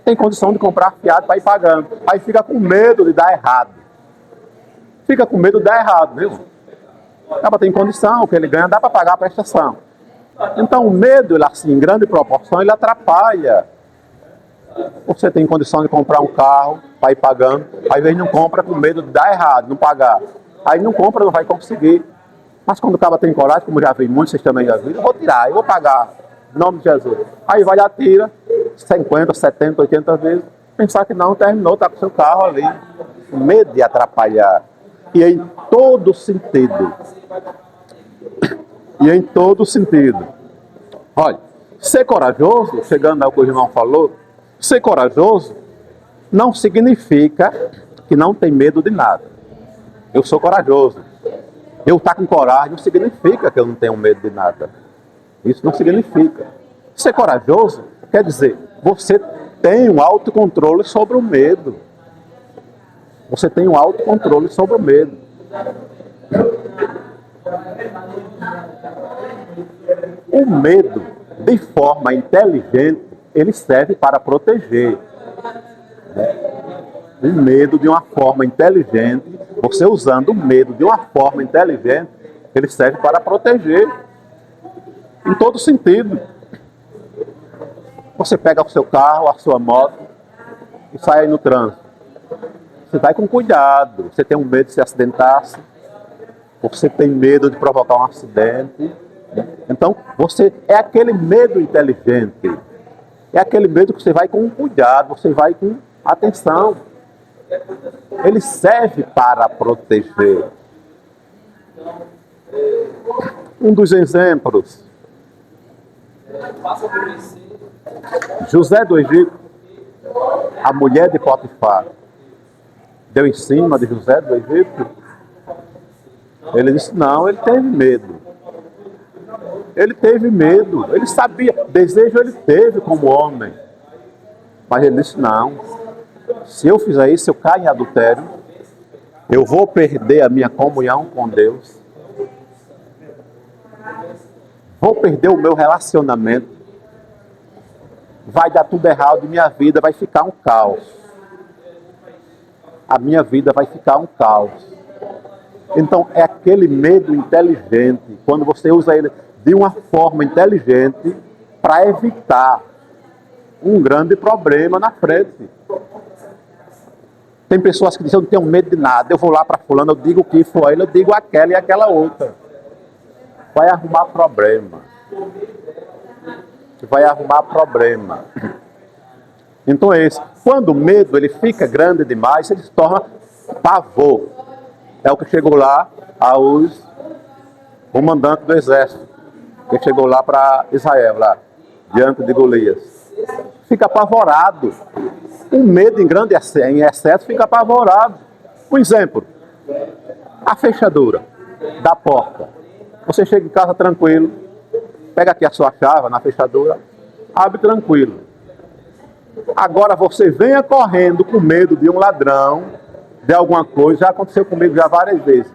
Tem condição de comprar fiado para ir pagando. Aí fica com medo de dar errado. Fica com medo de dar errado, viu? Acaba tem condição, o que ele ganha dá para pagar a prestação. Então o medo, ele, assim, em grande proporção, ele atrapalha. Você tem condição de comprar um carro para ir pagando, às vezes não compra com medo de dar errado, não pagar. Aí não compra, não vai conseguir. Mas quando o cara tem coragem, como já vi muitos, vocês também já viram, eu vou tirar, eu vou pagar, em nome de Jesus. Aí vai lá, tira, 50, 70, 80 vezes, pensar que não, terminou, está com o seu carro ali. Medo de atrapalhar. E em todo sentido. E em todo sentido. Olha, ser corajoso, chegando ao que o irmão falou, ser corajoso não significa que não tem medo de nada. Eu sou corajoso. Eu estar com coragem não significa que eu não tenho medo de nada. Isso não significa. Ser corajoso quer dizer, você tem um autocontrole sobre o medo. Você tem um autocontrole sobre o medo. O medo, de forma inteligente, ele serve para proteger. O medo de uma forma inteligente, você usando o medo de uma forma inteligente, ele serve para proteger. Em todo sentido. Você pega o seu carro, a sua moto e sai aí no trânsito. Você vai com cuidado, você tem um medo de se acidentar, você tem medo de provocar um acidente. Então, você é aquele medo inteligente. É aquele medo que você vai com cuidado, você vai com atenção. Ele serve para proteger. Um dos exemplos. José do Egito, a mulher de Potifar, deu em cima de José do Egito. Ele disse, não, ele teve medo. Ele teve medo, ele sabia, desejo ele teve como homem. Mas ele disse, não, se eu fizer isso, eu caio em adultério, eu vou perder a minha comunhão com Deus, vou perder o meu relacionamento, vai dar tudo errado e minha vida vai ficar um caos. A minha vida vai ficar um caos. Então, é aquele medo inteligente, quando você usa ele de uma forma inteligente para evitar um grande problema na frente. Tem pessoas que dizem, eu não tenho medo de nada, eu vou lá para fulano, eu digo o que for ele, eu digo aquela e aquela outra. Vai arrumar problema. Vai arrumar problema. Então é isso. Quando o medo ele fica grande demais, ele se torna pavor. É o que chegou lá aos comandantes do exército, que chegou lá para Israel, lá, diante de Golias. Fica apavorado. O medo em excesso fica apavorado. Por exemplo, a fechadura da porta. Você chega em casa tranquilo, pega aqui a sua chave na fechadura, abre tranquilo. Agora você venha correndo com medo de um ladrão, de alguma coisa, já aconteceu comigo já várias vezes.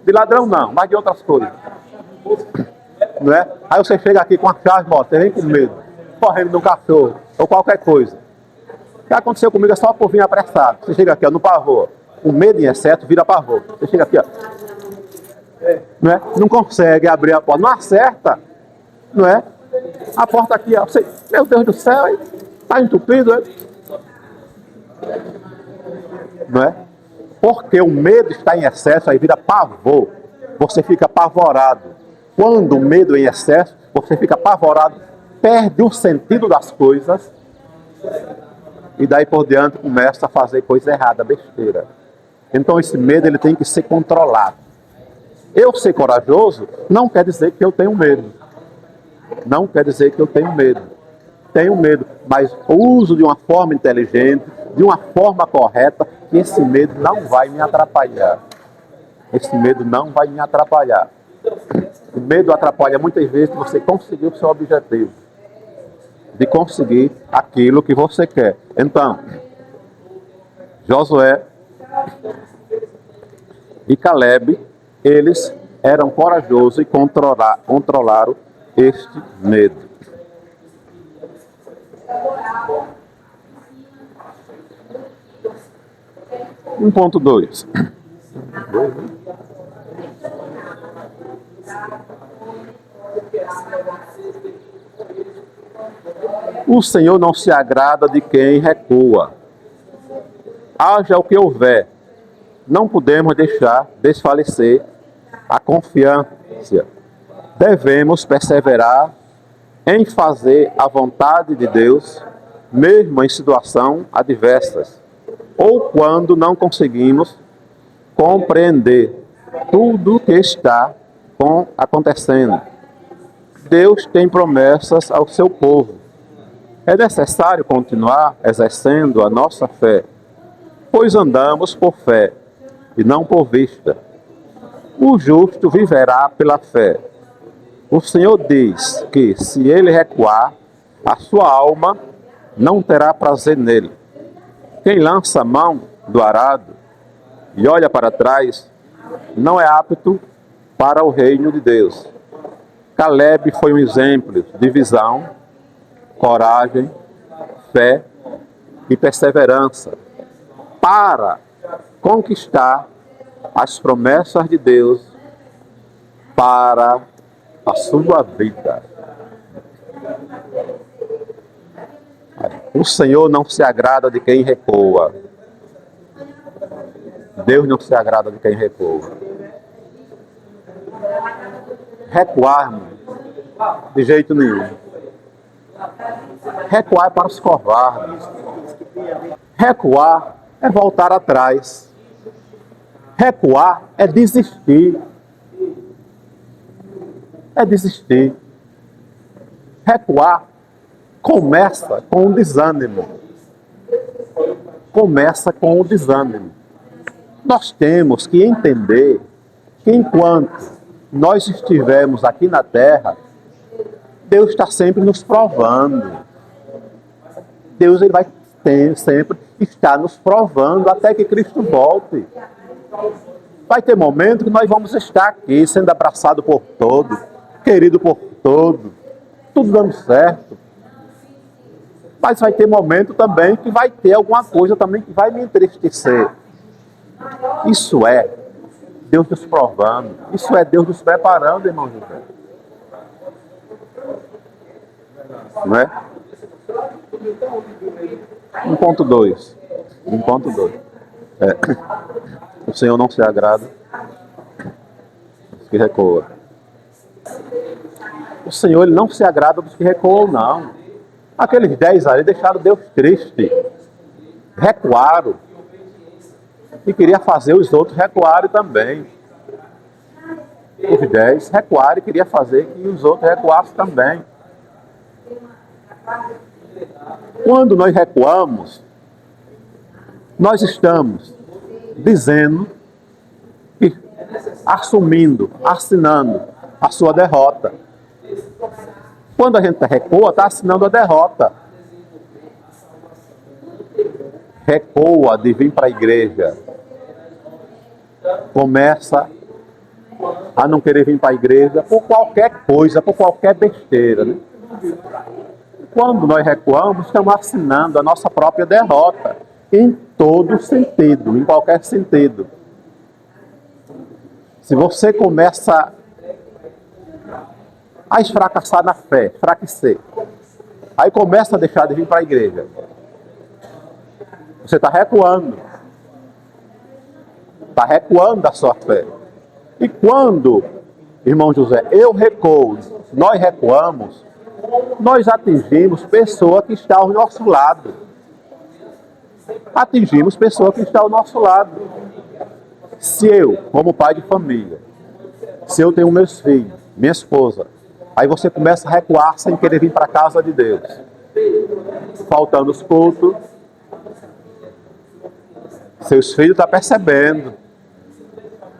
De ladrão não, mas de outras coisas. Não é? Aí você chega aqui com a chave, você vem com medo, correndo de um cachorro, ou qualquer coisa. Já aconteceu comigo, é só por vir apressado. Você chega aqui, ó, no pavor, o medo em excesso vira pavor. Você chega aqui, ó, não é? Não consegue abrir a porta, não acerta, não é? A porta aqui, ó, você, meu Deus do céu, está entupido, é? Não é? Porque o medo está em excesso, aí vira pavor. Você fica apavorado. Quando o medo é em excesso, você fica apavorado, perde o sentido das coisas e daí por diante começa a fazer coisa errada, besteira. Então esse medo ele tem que ser controlado. Eu ser corajoso não quer dizer que eu tenho medo. Não quer dizer que eu tenho medo. Tenho medo, mas uso de uma forma inteligente, de uma forma correta, que esse medo não vai me atrapalhar. Esse medo não vai me atrapalhar. O medo atrapalha muitas vezes de você conseguir o seu objetivo. De conseguir aquilo que você quer. Então, Josué e Caleb, eles eram corajosos e controlaram este medo. Ponto 2. O Senhor não se agrada de quem recua. Haja o que houver, não podemos deixar desfalecer a confiança. Devemos perseverar em fazer a vontade de Deus, mesmo em situações adversas, ou quando não conseguimos compreender tudo o que está acontecendo. Deus tem promessas ao seu povo. É necessário continuar exercendo a nossa fé, pois andamos por fé e não por vista. O justo viverá pela fé. O Senhor diz que, se ele recuar, a sua alma não terá prazer nele. Quem lança a mão do arado e olha para trás, não é apto para o reino de Deus. Caleb foi um exemplo de visão, coragem, fé e perseverança para conquistar as promessas de Deus para a sua vida. O Senhor não se agrada de quem recua. Deus não se agrada de quem recua. Recuar, de jeito nenhum. Recuar é para os covardes. Recuar é voltar atrás. Recuar é desistir. É desistir. Recuar começa com o desânimo. Começa com o desânimo. Nós temos que entender que enquanto nós estivermos aqui na Terra, Deus está sempre nos provando. Deus ele vai sempre estar nos provando até que Cristo volte. Vai ter momento que nós vamos estar aqui sendo abraçado por todos, querido por todos, tudo dando certo. Mas vai ter momento também que vai ter alguma coisa também que vai me entristecer. Isso é Deus nos provando. Isso é Deus nos preparando, irmão José. Não é? 1.2. 1.2. O Senhor não se agrada dos que recuam. O Senhor ele não se agrada dos que recuam, não. Aqueles 10 ali deixaram Deus triste. Recuaram. E queria fazer os outros recuarem também. Os 10 recuaram e queria fazer que os outros recuassem também. Quando nós recuamos, nós estamos dizendo, assumindo, assinando a sua derrota. Quando a gente recua, está assinando a derrota. Recua de vir para a igreja. Começa a não querer vir para a igreja por qualquer coisa, por qualquer besteira. Né? Quando nós recuamos, estamos assinando a nossa própria derrota. Em todo sentido, em qualquer sentido. Se você começa a esfracassar na fé, enfraquecer, aí começa a deixar de vir para a igreja, você está recuando. Está recuando da sua fé. E quando, irmão José, eu recuo, nós recuamos, nós atingimos pessoa que está ao nosso lado. Atingimos pessoa que está ao nosso lado. Se eu, como pai de família, se eu tenho meus filhos, minha esposa, aí você começa a recuar sem querer vir para a casa de Deus. Faltando os cultos, seus filhos estão percebendo,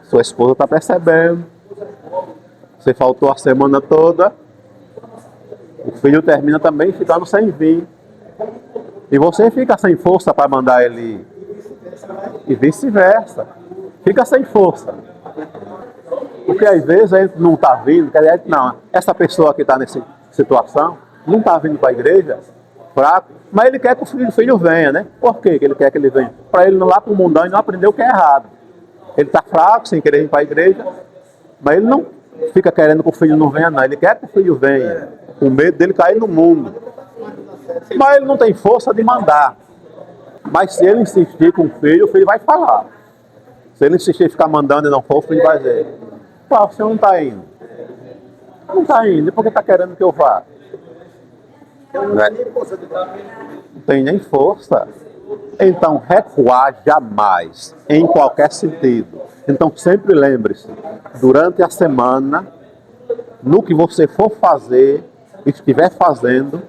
sua esposa está percebendo, você faltou a semana toda, o filho termina também ficando sem vir. E você fica sem força para mandar ele ir. E vice-versa. Fica sem força. Porque às vezes a gente não está vindo, quer dizer, não, essa pessoa que está nessa situação não está vindo para a igreja, fraco, mas ele quer que o filho venha, né? Por que ele quer que ele venha? Para ele não ir lá para o mundão e não aprender o que é errado. Ele está fraco, sem querer ir para a igreja, mas ele não fica querendo que o filho não venha, não. Ele quer que o filho venha, com medo dele cair no mundo. Mas ele não tem força de mandar. Mas se ele insistir com o filho vai falar. Se ele insistir em ficar mandando e não for, o filho vai dizer: pô, o senhor não está indo. Não está indo, porque está querendo que eu vá. Não tem nem força. Então, recuar jamais, em qualquer sentido. Então, sempre lembre-se, durante a semana, no que você for fazer, estiver fazendo,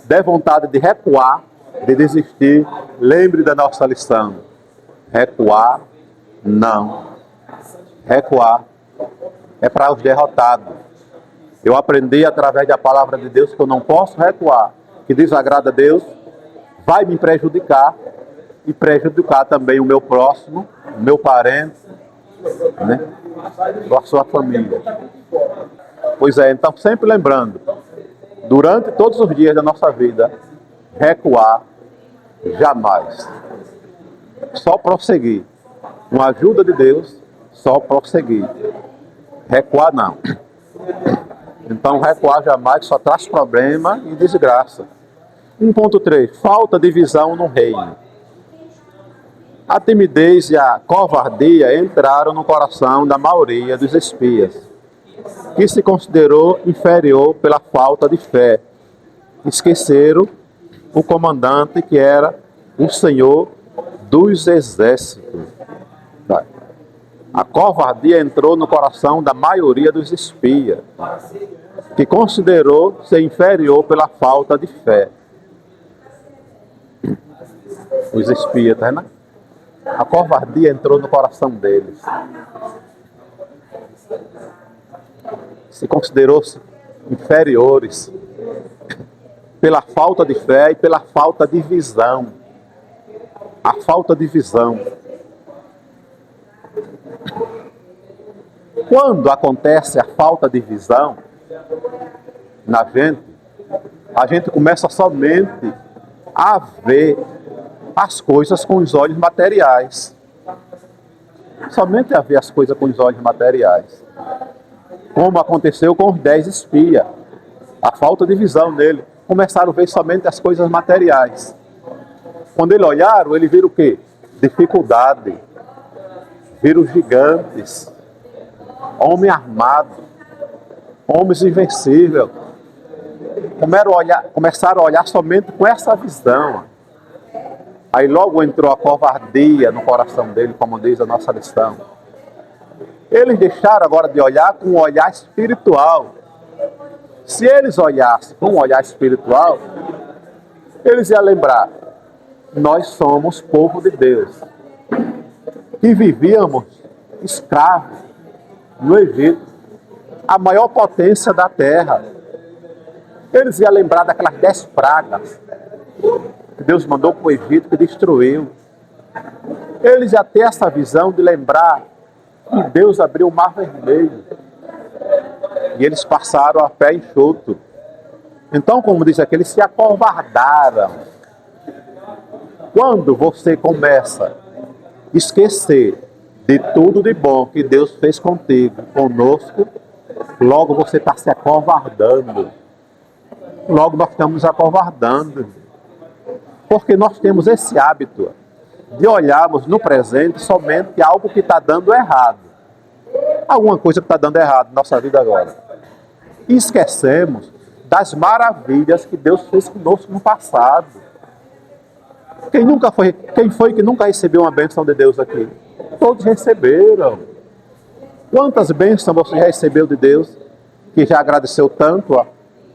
der vontade de recuar, de desistir, lembre da nossa lição. Recuar, não. Recuar é para os derrotados. Eu aprendi através da palavra de Deus que eu não posso recuar, que desagrada a Deus, vai me prejudicar e prejudicar também o meu próximo, o meu parente, né? A sua família. Pois é, então sempre lembrando, durante todos os dias da nossa vida, recuar jamais. Só prosseguir. Com a ajuda de Deus, só prosseguir. Recuar não. Então recuar jamais só traz problema e desgraça. 1.3. Falta de visão no reino. A timidez e a covardia entraram no coração da maioria dos espias, que se considerou inferior pela falta de fé. Esqueceram o comandante que era o Senhor dos exércitos. A covardia entrou no coração da maioria dos espias, que considerou ser inferior pela falta de fé. Os espias, tá vendo? A covardia entrou no coração deles. Se considerou-se inferiores pela falta de fé e pela falta de visão. A falta de visão. Quando acontece a falta de visão na gente, a gente começa somente a ver as coisas com os olhos materiais. somente a ver as coisas com os olhos materiais. Como aconteceu com os 10 espias. A falta de visão nele. Começaram a ver somente as coisas materiais. Quando eles olharam, eles viram o quê? Dificuldade. Viram gigantes. Homem armado. Homens invencíveis. Começaram a olhar somente com essa visão. Aí logo entrou a covardia no coração dele, como diz a nossa lição. Eles deixaram agora de olhar com um olhar espiritual. Se eles olhassem com um olhar espiritual, eles iam lembrar: nós somos povo de Deus, que vivíamos escravos no Egito, a maior potência da terra. Eles iam lembrar daquelas 10 pragas que Deus mandou para o Egito, que destruiu. Eles iam ter essa visão de lembrar que Deus abriu o mar vermelho. E eles passaram a pé enxuto. Então, como diz aqui, eles se acovardaram. Quando você começa a esquecer de tudo de bom que Deus fez contigo, conosco, logo você está se acovardando. Logo nós estamos acovardando. Porque nós temos esse hábito de olharmos no presente somente algo que está dando errado. Alguma coisa que está dando errado na nossa vida agora. E esquecemos das maravilhas que Deus fez conosco no passado. Quem foi que nunca recebeu uma bênção de Deus aqui? Todos receberam. Quantas bênçãos você já recebeu de Deus, que já agradeceu tanto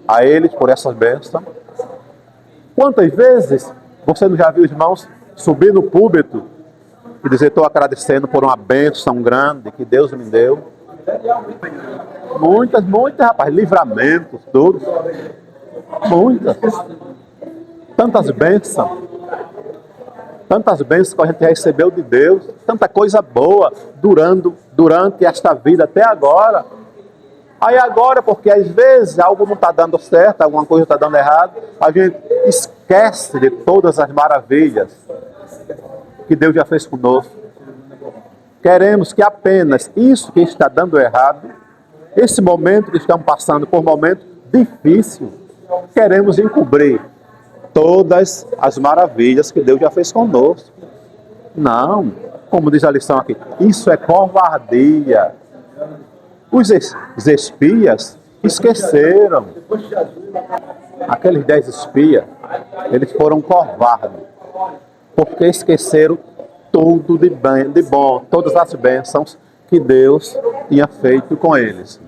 a eles por essas bênçãos? Quantas vezes você não já viu os irmãos subir no púlpito e dizer: estou agradecendo por uma bênção grande que Deus me deu? Muitas, rapaz, livramentos, todos. Muitas. Tantas bênçãos que a gente recebeu de Deus, tanta coisa boa durante esta vida até agora. Aí agora, porque às vezes algo não está dando certo, alguma coisa está dando errado, a gente esquece de todas as maravilhas que Deus já fez conosco. Queremos que apenas isso que está dando errado, esse momento que estamos passando por um momento difícil, queremos encobrir todas as maravilhas que Deus já fez conosco. Não, como diz a lição aqui, isso é covardia. Os espias esqueceram. Aqueles 10 espias, eles foram covardes, porque esqueceram tudo de bom, todas as bênçãos que Deus tinha feito com eles.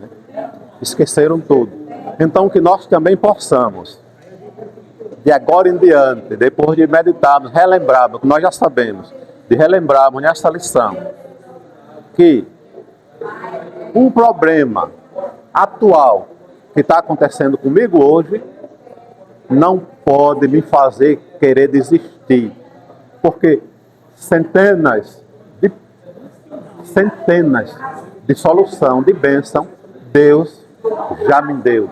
Esqueceram tudo. Então que nós também possamos, de agora em diante, depois de meditarmos, relembrarmos, que nós já sabemos, de relembrarmos nessa lição, que um problema atual que está acontecendo comigo hoje não pode me fazer querer desistir, porque centenas de solução, de bênção, Deus já me deu.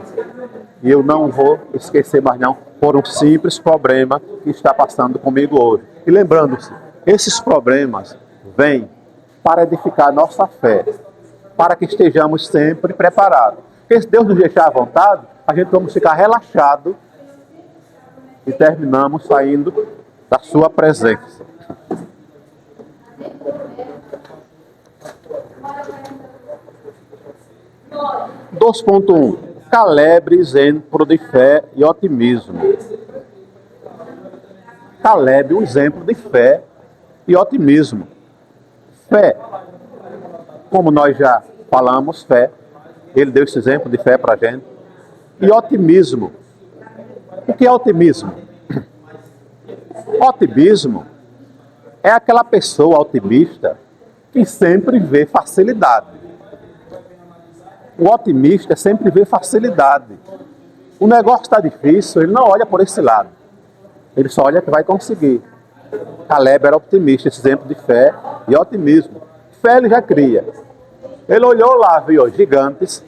E eu não vou esquecer mais não, por um simples problema que está passando comigo hoje. E lembrando-se, esses problemas vêm para edificar nossa fé, para que estejamos sempre preparados. Porque se Deus nos deixar à vontade, a gente vamos ficar relaxado e terminamos saindo da sua presença. (2.1) Caleb, exemplo de fé e otimismo. Caleb, um exemplo de fé e otimismo. Fé, como nós já falamos, fé, ele deu esse exemplo de fé para a gente. E otimismo. O que é otimismo? Otimismo é aquela pessoa otimista que sempre vê facilidade. O otimista sempre vê facilidade. O negócio está difícil, ele não olha por esse lado. Ele só olha que vai conseguir. Caleb era optimista, esse exemplo de fé e otimismo. Fé ele já cria. Ele olhou lá, viu gigantes,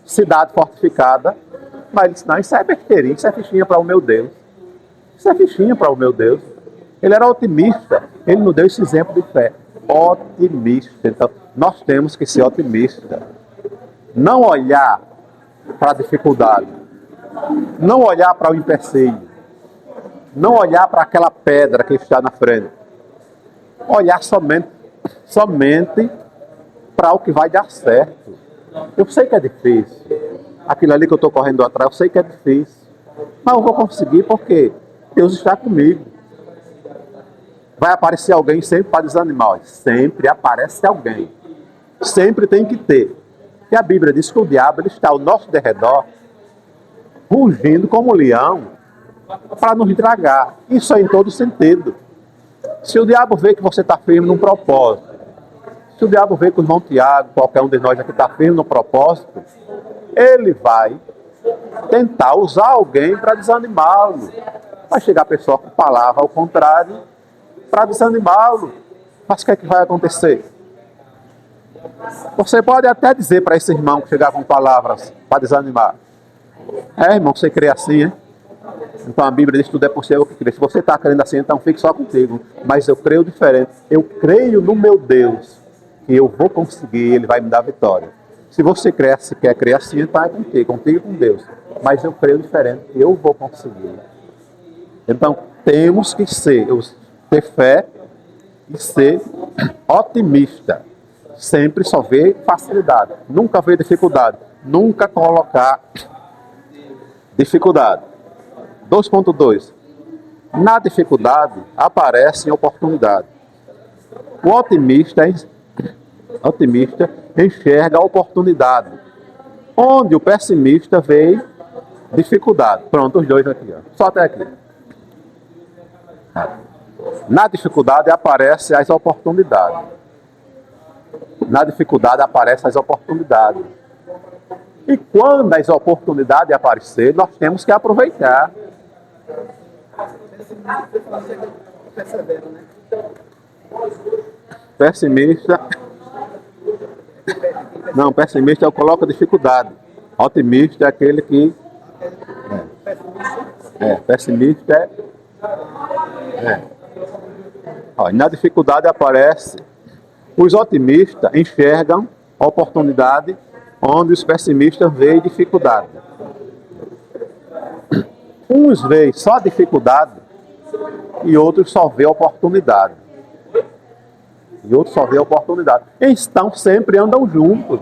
cidade fortificada, mas ele disse: não, isso é besteirinha, isso é fichinha para o meu Deus. Isso é fichinha para o meu Deus. Ele era otimista, ele nos deu esse exemplo de fé. otimista. Então, nós temos que ser otimistas. Não olhar para a dificuldade. Não olhar para o empecilho. Não olhar para aquela pedra que está na frente. Olhar somente para o que vai dar certo. Eu sei que é difícil. Aquilo ali que eu estou correndo atrás, eu sei que é difícil. Mas eu vou conseguir porque Deus está comigo. Vai aparecer alguém sempre para desanimar. Sempre aparece alguém. Sempre tem que ter. E a Bíblia diz que o diabo ele está ao nosso derredor, rugindo como um leão, para nos tragar. Isso é em todo sentido. Se o diabo vê que você está firme num propósito, se o diabo vê que o irmão Tiago, qualquer um de nós aqui está firme no propósito, ele vai tentar usar alguém para desanimá-lo. Vai chegar a pessoa com palavra ao contrário para desanimá-lo. Mas o que é que vai acontecer? Você pode até dizer para esse irmão que chegar com palavras para desanimar. Irmão, você crê assim, hein? Então a Bíblia diz que tudo é possível que crê. Se você está crendo assim, então fique só contigo. Mas eu creio diferente. Eu creio no meu Deus que eu vou conseguir, Ele vai me dar vitória. Se você quer crer assim, então é contigo e com Deus. Mas eu creio diferente, eu vou conseguir. Então temos que ter fé e ser otimista. Sempre só ver facilidade, nunca ver dificuldade, nunca colocar dificuldade. 2.2. Na dificuldade aparece oportunidade. O otimista enxerga a oportunidade, onde o pessimista vê dificuldade. Pronto, os dois aqui, ó. Só até aqui. Na dificuldade aparecem as oportunidades. Na dificuldade aparecem as oportunidades. E quando as oportunidades aparecerem, nós temos que aproveitar. Pessimista. Não, pessimista eu coloco dificuldade. Otimista é aquele que. Pessimista é. Ó, na dificuldade aparece. Os otimistas enxergam a oportunidade, onde os pessimistas veem dificuldade. Uns veem só dificuldade e outros só veem oportunidade. Então sempre andam juntos.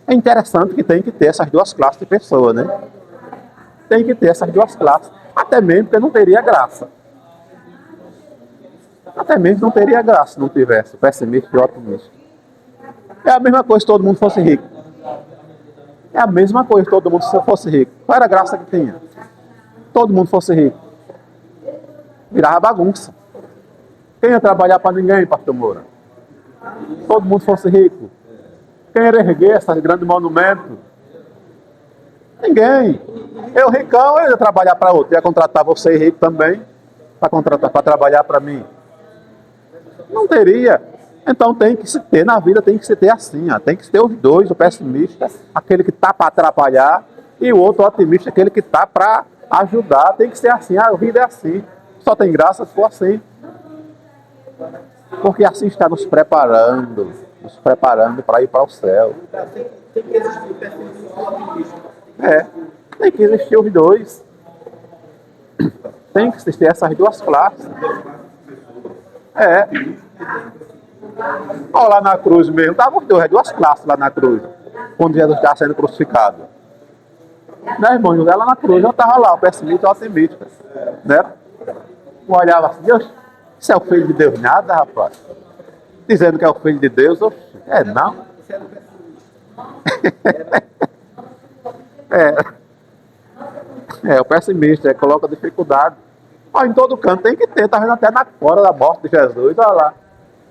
É interessante que tem que ter essas duas classes de pessoas, né? Tem que ter essas duas classes. Até mesmo porque não teria graça. Até mesmo não teria graça se não tivesse pessimista e otimista. É a mesma coisa se todo mundo fosse rico. É a mesma coisa se todo mundo fosse rico. Qual era a graça que tinha? Todo mundo fosse rico. Virava bagunça. Quem ia trabalhar para ninguém, pastor Moura? Todo mundo fosse rico. Quem ia erguer esses grandes monumentos? Ninguém. Eu ricão, eu ia trabalhar para outro. Ia contratar você rico também para trabalhar para mim. Não teria. Então tem que se ter na vida, tem que se ter assim, ó. Tem que se ter os dois, o pessimista, aquele que está para atrapalhar, e o outro otimista, aquele que está para ajudar. Tem que ser assim, a vida é assim. Só tem graça se for assim. Porque assim está nos preparando para ir para o céu. Tem que existir o pessimismo e o otimismo. Tem que existir os dois. Tem que existir essas duas classes. Olha lá na cruz mesmo, estavam os dois, duas classes lá na cruz, quando Jesus estava sendo crucificado. Né, irmão? José lá na cruz, eu estava lá, o pessimista e o otimista. Né? Um olhava assim, Deus, isso é o Filho de Deus? Nada, rapaz. Dizendo que é o Filho de Deus, não. O pessimista, coloca dificuldade. Em todo canto tem que ter, tá vendo até na hora da morte de Jesus, olha lá.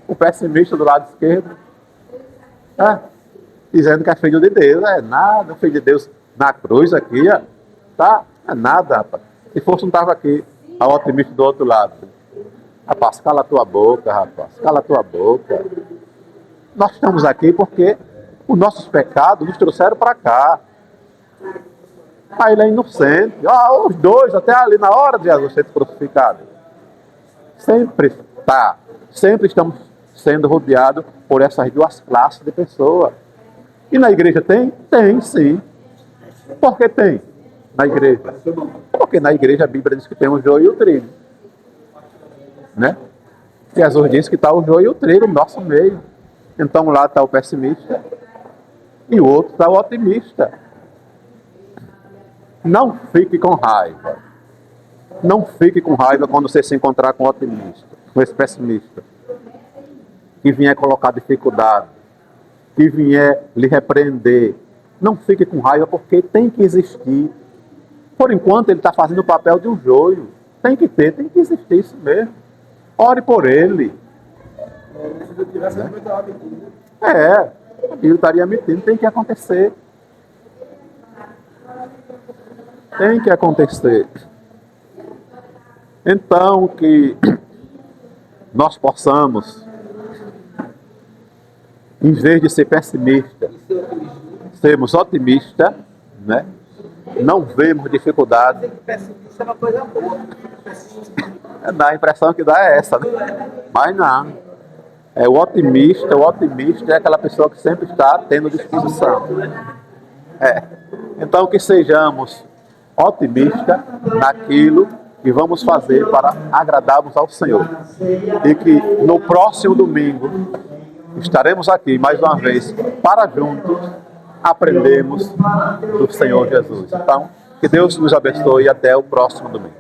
O pessimista do lado esquerdo, dizendo que é filho de Deus, nada, o filho de Deus na cruz aqui, tá? É nada, rapaz. Se fosse não estava aqui, a otimista do outro lado. Rapaz, cala a tua boca, rapaz, cala a tua boca. Nós estamos aqui porque os nossos pecados nos trouxeram para cá. Ele é inocente. Os dois, até ali na hora de Jesus ser crucificado. Sempre estamos sendo rodeado por essas duas classes de pessoas. E na igreja tem? Tem, sim. Por que tem na igreja? Porque na igreja a Bíblia diz que tem o joio e o trigo. Né? Jesus diz que está o joio e o trigo no nosso meio. Então lá está o pessimista e o outro está o otimista. Não fique com raiva. Não fique com raiva quando você se encontrar com o otimista, com esse pessimista, que vier colocar dificuldade, que vier lhe repreender. Não fique com raiva, porque tem que existir. Por enquanto ele está fazendo o papel de um joio. Tem que existir isso mesmo. Ore por ele. A Bíblia estaria mentindo, tem que acontecer. Tem que acontecer. Então, que nós possamos, em vez de ser pessimista, sermos otimistas, né? Não vemos dificuldade. Pessimista é uma coisa boa. Dá a impressão que dá é essa, né? Mas não. O otimista é aquela pessoa que sempre está tendo disposição. Então que sejamos otimistas naquilo que vamos fazer para agradarmos ao Senhor. E que no próximo domingo estaremos aqui mais uma vez para juntos aprendermos do Senhor Jesus. Então, que Deus nos abençoe e até o próximo domingo.